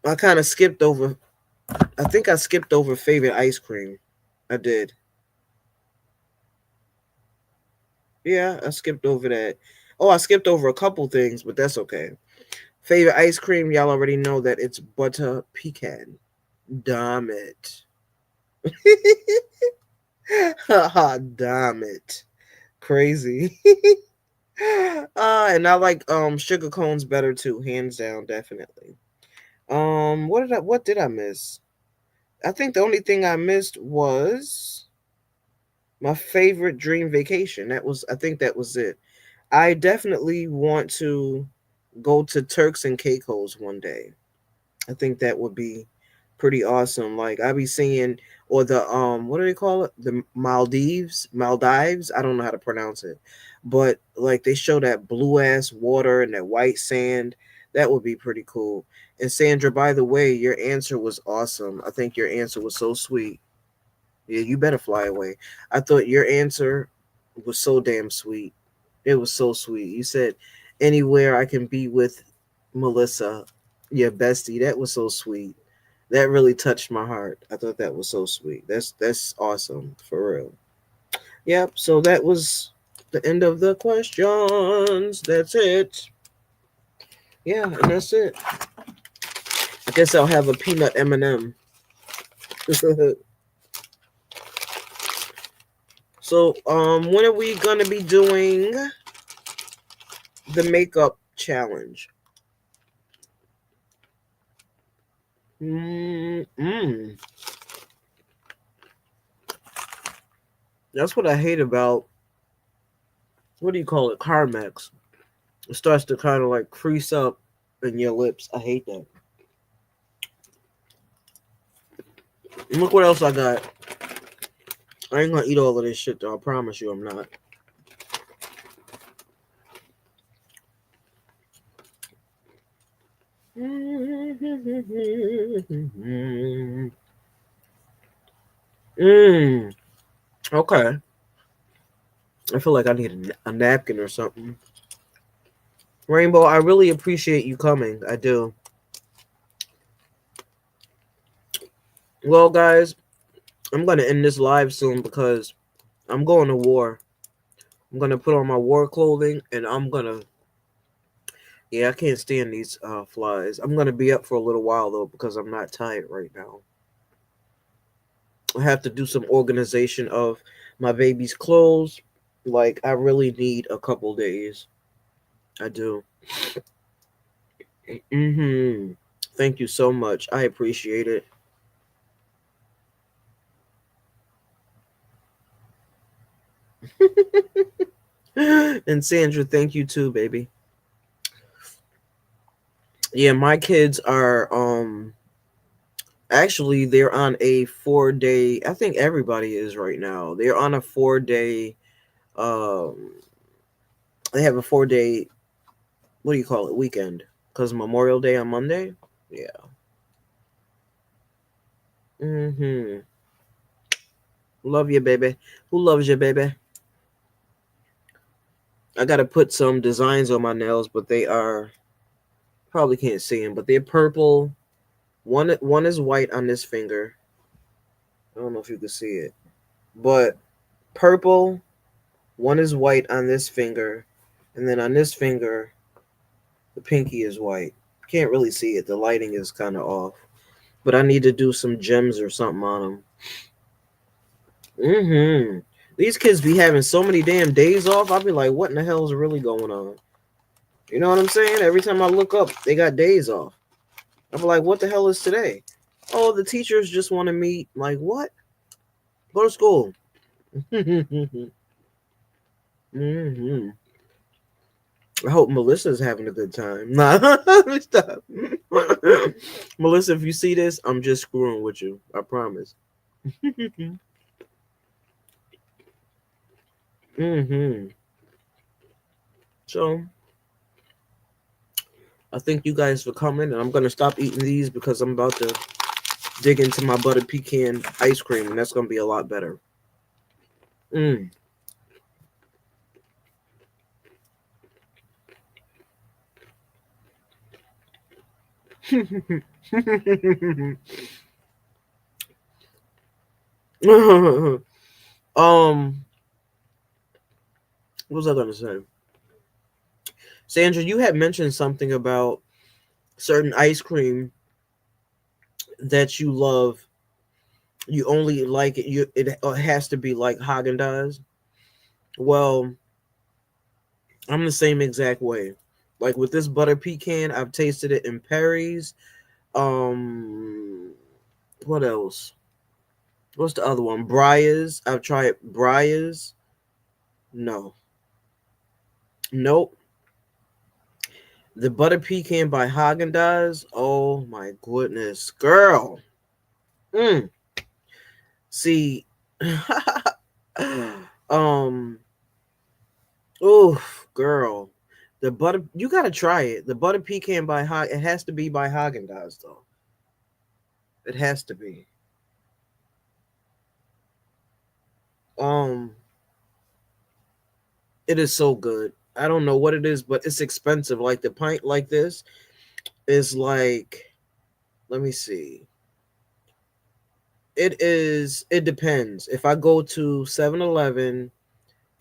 I kind of skipped over. I think I skipped over favorite ice cream. I did. Yeah, I skipped over that. Oh, I skipped over a couple things, but that's okay. Favorite ice cream, y'all already know that it's butter pecan. Damn it. Damn it. Crazy. And I like sugar cones better too, hands down, definitely. What did I miss? I think the only thing I missed was my favorite dream vacation. I think that was it. I definitely want to go to Turks and Caicos one day. I think that would be pretty awesome. Like I be seeing, or the what do they call it? The Maldives. I don't know how to pronounce it, but like they show that blue ass water and that white sand. That would be pretty cool. And Sandra, by the way, your answer was awesome. I think your answer was so sweet. Yeah, you better fly away. I thought your answer was so damn sweet. It was so sweet. You said anywhere I can be with Melissa, your bestie. That was so sweet. That really touched my heart. I thought that was so sweet. That's awesome for real. Yep. So that was the end of the questions. That's it. Yeah, and that's it. I guess I'll have a peanut M&M. So, when are we gonna be doing the makeup challenge? Mm-mm. That's what I hate about, what do you call it, Carmex. It starts to kind of like crease up in your lips. I hate that. And look what else I got. I ain't gonna eat all of this shit though. I promise you, I'm not. Mm. Okay. I feel like I need a napkin or something. Rainbow, I really appreciate you coming. I do. Well, guys, I'm gonna end this live soon because I'm going to war. I'm gonna put on my war clothing and I'm gonna. Yeah, I can't stand these flies. I'm gonna be up for a little while though because I'm not tired right now. I have to do some organization of my baby's clothes. Like I really need a couple days. I do. Thank you so much. I appreciate it. And Sandra, thank you too, baby. Yeah, my kids are actually they're on a 4 day, I think everybody is right now. They're on a 4 day um they have a 4 day, what do you call it, weekend, because Memorial Day on Monday. Yeah. Mm-hmm. Love you, baby. Who loves you, baby? I gotta put some designs on my nails, but they are, probably can't see them, but they're purple. One is white on this finger. I don't know if you can see it, but purple. One is white on this finger, and then on this finger, the pinky is white. Can't really see it. The lighting is kind of off, but I need to do some gems or something on them. Mm-hmm. These kids be having so many damn days off. I'll be like, what in the hell is really going on? You know what I'm saying? Every time I look up, they got days off. I'm like, what the hell is today? Oh, the teachers just want to meet. Like, what? Go to school. hmm I hope Melissa's having a good time. Nah, stop. Melissa, if you see this, I'm just screwing with you. I promise. hmm So, I thank you guys for coming, and I'm gonna stop eating these because I'm about to dig into my butter pecan ice cream, and that's gonna be a lot better. Mm. what was I gonna say? Sandra, you had mentioned something about certain ice cream that you love. You only like it. It has to be like Haagen Dazs. Well, I'm the same exact way. Like with this butter pecan, I've tasted it in Perry's. Um, what else? What's the other one? Briar's. I've tried Briar's. No, nope. The butter pecan by Haagen Dazs. Oh my goodness, girl. Mm. See, um, oof, girl. The butter, you gotta try it. The butter pecan by it has to be by Haagen Dazs though. It has to be. Um, it is so good. I don't know what it is, but it's expensive. Like the pint like this is like, let me see. It is. It depends. If I go to 7-Eleven,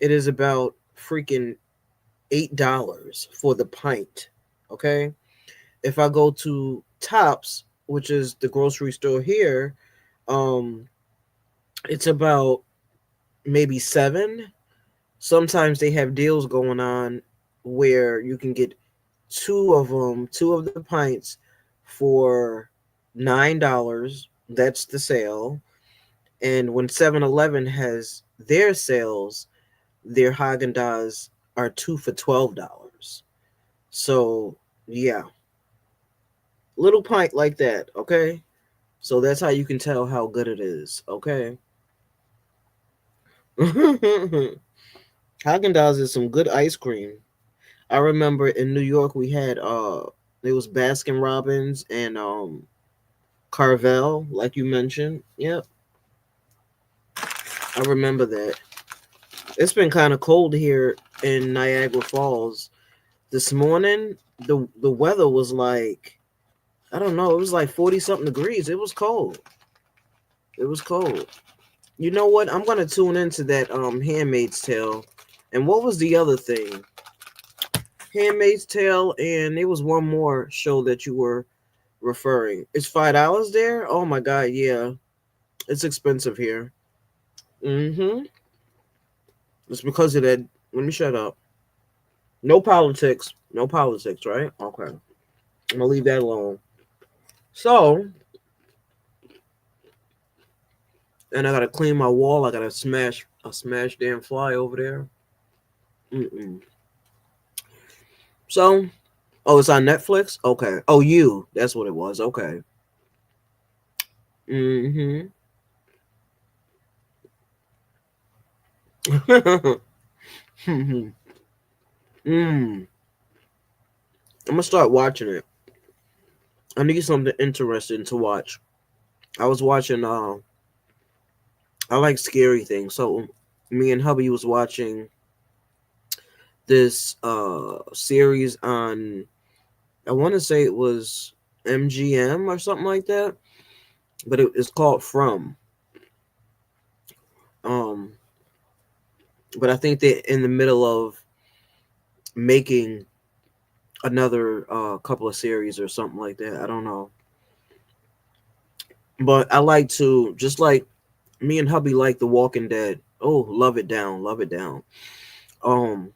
it is about freaking $8 for the pint. Okay. If I go to Tops, which is the grocery store here, um, it's about maybe 7. Sometimes they have deals going on where you can get two of the pints for $9. That's the sale. And when 7-Eleven has their sales, their Haagen Dazs are two for $12. So yeah, little pint like that, okay? So that's how you can tell how good it is, okay? Haagen Dazs is some good ice cream. I remember in New York we had it was Baskin Robbins and Carvel, like you mentioned. Yep, I remember that. It's been kind of cold here in Niagara Falls. This morning, the weather was like, I don't know, it was like 40 something degrees. It was cold. It was cold. You know what? I'm gonna tune into that Handmaid's Tale. And what was the other thing? Handmaid's Tale, and there was one more show that you were referring. It's $5 there? Oh my god, yeah. It's expensive here. Mm-hmm. It's because of that. Let me shut up. No politics. No politics, right? Okay. I'm gonna leave that alone. So, and I gotta clean my wall. I gotta smash a smash damn fly over there. Mm-mm. So, oh, it's on Netflix? Okay. Oh, you. That's what it was. Okay. Mm-hmm. mm. I'm gonna start watching it. I need something interesting to watch. I was watching I like scary things. So me and hubby was watching this series on, I want to say it was MGM or something like that, but it's called From. Um but I think they're in the middle of making another couple of series or something like that. I don't know. But I like to, just like me and hubby like The Walking Dead. Oh, love it down, love it down. Um,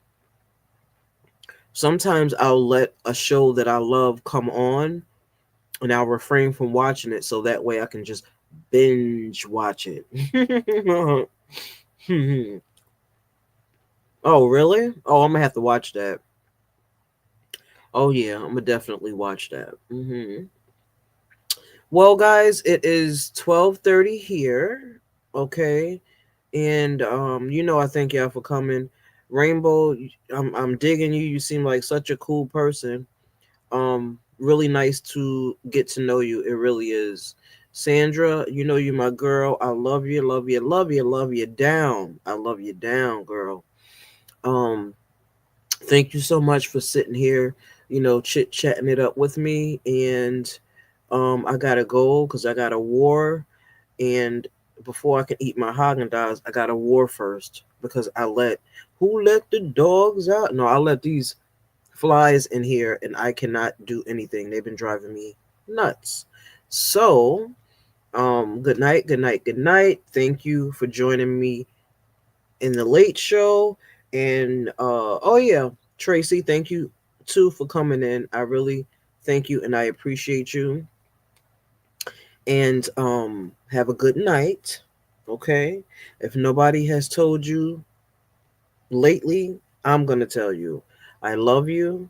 Sometimes I'll let a show that I love come on, and I'll refrain from watching it so that way I can just binge watch it. Oh, really? Oh, I'm gonna have to watch that. Oh yeah, I'm gonna definitely watch that. Well, guys, it is 12:30 here. Okay, and I thank y'all for coming. Rainbow, I'm digging you. You seem like such a cool person. Really nice to get to know you. It really is. Sandra, you're my girl. I love you, love you, love you, love you down. I love you down, girl. Um, Thank you so much for sitting here, chit chatting it up with me. And I gotta go because I got a war, and before I can eat my Haagen Dazs, I got a war first because who let the dogs out? No, I let these flies in here, and I cannot do anything. They've been driving me nuts. So, good night, good night, good night. Thank you for joining me in the late show. And oh yeah, Tracy, thank you too for coming in. I really thank you and I appreciate you. And have a good night. Okay. If nobody has told you lately, I'm gonna tell you. I love you.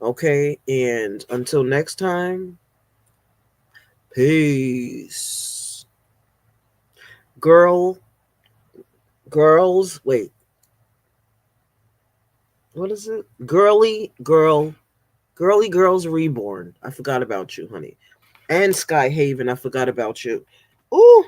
Okay. And until next time, peace. Girl, girls, wait, what is it? Girly Girls Reborn. I forgot about you, honey. And Sky Haven, I forgot about you. Ooh.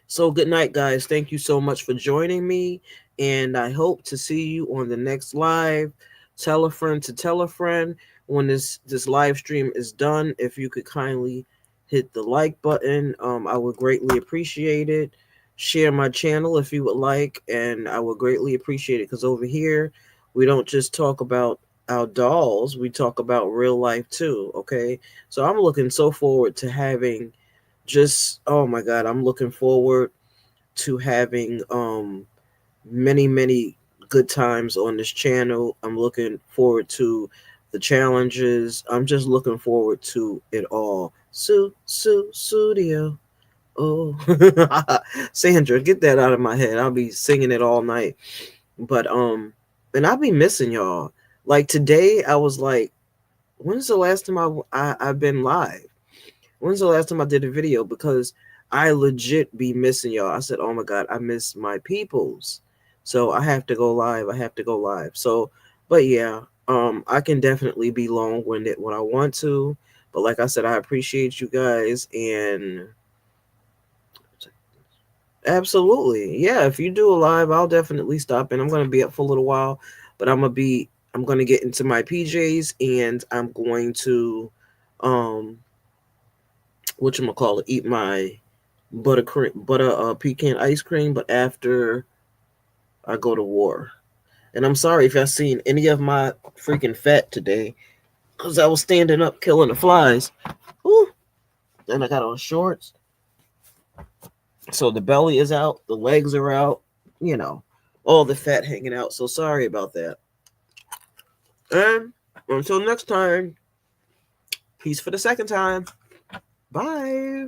So good night, guys. Thank you so much for joining me. And I hope to see you on the next live. Tell a friend to tell a friend. When this live stream is done, if you could kindly hit the like button, I would greatly appreciate it. Share my channel if you would like, and I would greatly appreciate it because over here we don't just talk about our dolls, we talk about real life too. Okay, so I'm looking so forward to having oh my god, I'm looking forward to having many good times on this channel. I'm looking forward to the challenges. I'm just looking forward to it all. Studio. Oh, Sandra, get that out of my head. I'll be singing it all night. But and I'll be missing y'all. Like today, I was like, when's the last time I've been live? When's the last time I did a video? Because I legit be missing y'all. I said, oh my god, I miss my peoples. So I have to go live. I have to go live. So, but yeah, I can definitely be long-winded when I want to. But like I said, I appreciate you guys and absolutely. Yeah, if you do a live, I'll definitely stop in. I'm gonna be up for a little while, but I'm gonna get into my PJs and I'm going to whatchamacallit, eat my butter pecan ice cream, but after I go to war. And I'm sorry if y'all seen any of my freaking fat today, because I was standing up killing the flies. Whew. Then I got on shorts. So the belly is out, the legs are out, all the fat hanging out. So sorry about that. And until next time, peace for the second time. Bye.